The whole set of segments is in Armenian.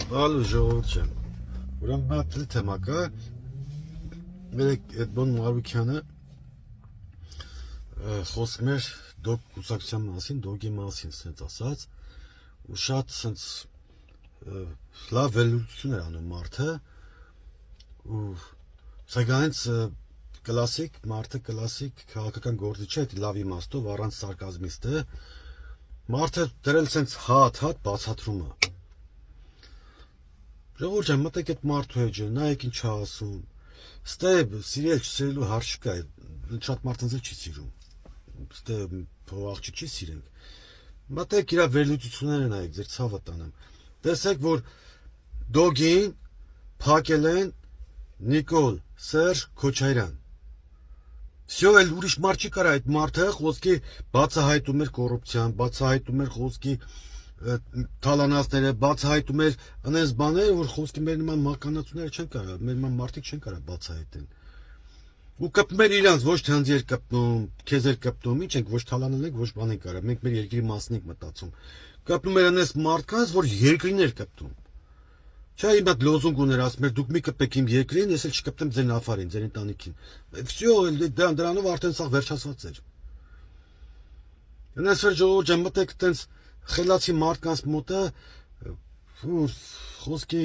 Ալու ժողովուրդ ջան, ուրեմն մատել թեմա կա, երեք այդ բան Մարուկյանը խոսում էր դոգ կուսակցության մասին, դոգի մասին, սենց ասած, ու շատ սենց լավ վերլուծություն էր անում մարդը, ու սակայն կլասիկ, մարդը կլասիկ քաղաքական գործիչ է, լավ իմաստով, առանց սարկազմիստը, մարդը դրել սենց հատ բացատրում է։ Ժողովուրդ ջան, մտեք այդ մարդու հետ ջան, նայեք ինչ է ասում։ Ստե սիրել չսիրելու հարց չկա, շատ մարդ ինձ չի սիրում։ Ստե փողաղջի չի սիրենք։ Մտեք իր վերլուծությունները նայեք, ձեր ցավը տանեմ։ Տեսեք, որ դոգին փակել են Նիկոլ Սերժ Քոչարյան։ Всё, էլ ուրիշ մարդ չի կարա այդ մարդը խոսքի բացահայտում էր կոռուպցիան, բացահայտում էր խոսքի թալանացները, բացահայտում էր այնպես բաներ, որ խոսքի մեր նման մականացուները չեն կարա, մեր նման մարդիկ չեն կարա բացահայտեն։ Ու կպնում էր իրանց, ոչ թե հենց կպնում, քեզ էր կպնում, ինչ ենք, ոչ թալանել ենք, ոչ բան ենք կարա, մենք մեր երկրի մասն ենք մտածում։ Կպնում էր այնպես մարդկանց, որ երկրին էր կպնում։ Չէ, իմ այդ լոզունգ ուներ, ասում էր դուք մի կպեք իմ երկրին, ես էլ չկպտեմ ձեր նավարին, ձեր ընտանիքին։ Всё, դրանով արդեն սա վերջացած էր։ Այնպես որ ժողովուրդ ջան, մտեք այտենց խելացի մարդկանց մոտը խոսքի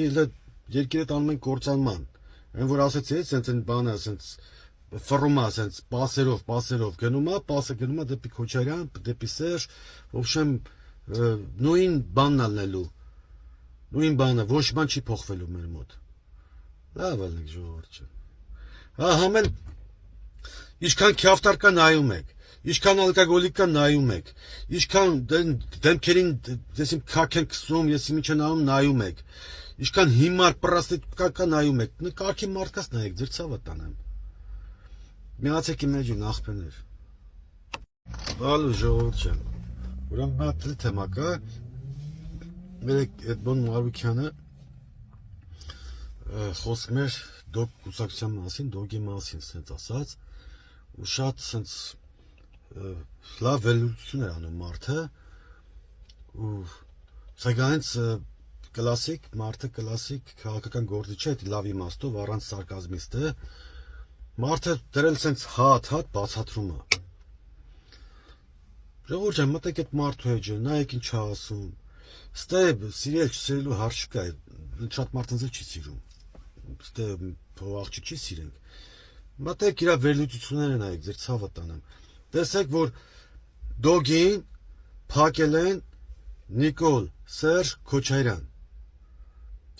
երկիրը տանում են կործանման։ Այն որ ասեցի, սենց այն բանը, սենց ֆռումա, սենց պասերով գնում է, պասը գնում է դեպի Քոչարյան, դեպի Սերժ, в общем, նույն բանն ալնելու։ Նույն բանը, ոչ բան չի փոխվելու մեր մոտ։ Լավ ալնեք ժողովուրդ ջան։ Հա, համել ինչքան քյավտար կա նայում եք, ինչքան ալկոգոլիկ կա նայում եք, ինչքան դեմքերին դեսիմ քաք են քսում, ես ինչ են անում նայում եք, ինչքան հիմար պրաստիտուկա կա նայում եք, կարգի մարդկանց նայեք, ձեր ցավը տանեմ։ Միացեք իմ մեջ ախպեներ։ Ալու ժողովուրդ ջան, ուրեմն մատել թեմա կա, երեք այդ բան Մարուկյանը խոսում էր դոգ կուսակցության մասին, դոգի մասին, սենց ասած, ու շատ սենց լավ վերլուծություն էր անում մարդը, ու սակայն կլասիկ, մարդը կլասիկ քաղաքական գործիչ է, լավ իմաստով, առանց սարկազմիստը, մարդը դրել սենց հատ բացատրում է։ Ժողովուրդ ջան, մտեք այդ մարդու հետ ջան, նայեք ինչ է ասում։ Ստե սիրել չսիրելու հարց չկա, շատ մարդ ինձ չի սիրում։ Ստե փողաղջի չի սիրենք։ Մտեք իր վերլուծությունները նայեք, ձեր ցավը տանեմ։ Տեսեք, որ դոգին փակել են Նիկոլ Սերժ Քոչարյան։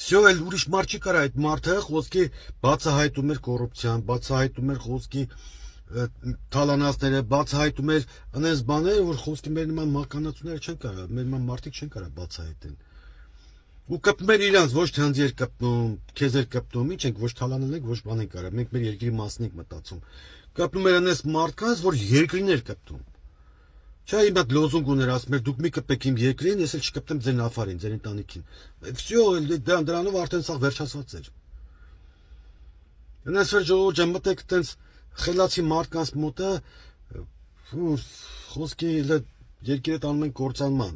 Всё, էլ ուրիշ մարդ չի կարա այդ մարդը խոսքի բացահայտում էր կոռուպցիան, բացահայտում էր խոսքի թալանացները, բացահայտում էր այնպես բաներ, որ խոսքի մեր նման մականացուները չեն կարա, մեր նման մարդիկ չեն կարա բացահայտեն։ Ու կպնում էր իրանց, ոչ թե հենց կպնում, քեզ էր կպնում, ինչ ենք, ոչ թալանել ենք, ոչ բան ենք կարա, մենք մեր երկրի մասն ենք մտածում։ Կպնում էր այնպես մարդկանց, որ երկրին էր կպնում։ Չէ, իմ այդ լոզունգ ուներ, ասում էր դուք մի կպեք իմ երկրին, ես էլ չկպտեմ ձեր նավարին, ձեր ընտանիքին։ Всё, դրանով արդեն սա վերջացած էր։ Այնպես որ ժողովուրդ ջան, մտեք այտենց խելացի մարդկանց մոտը խոսքի երկիրը տանում են կործանման։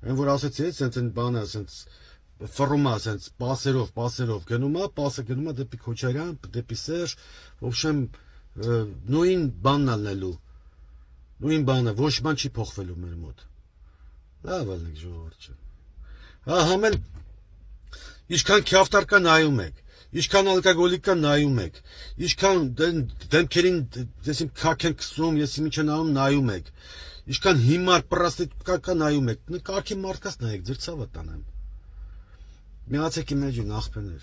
Այն որ ասեցի, սենց այն բանը, սենց ֆռումա, սենց պասերով գնում է, պասը գնում է դեպի Քոչարյան, դեպի Սերժ, в общем, նույն բանն ալնելու։ Նույն բանը, ոչ բան չի փոխվելու մեր մոտ։ Լավ ալնեք ժողովուրդ ջան։ Հա, համել ինչքան քյավտար կա նայում եք, ինչքան ալկոգոլիկ կա նայում եք, ինչքան դեմքերին դեսիմ քաք են քսում, ես ինչ են անում նայում եք, ինչքան հիմար պրաստիտուկա կա նայում եք, կարգի մարդկանց նայեք, ձեր ցավը տանեմ։ Միացեք իմ մեջ ախպեներ։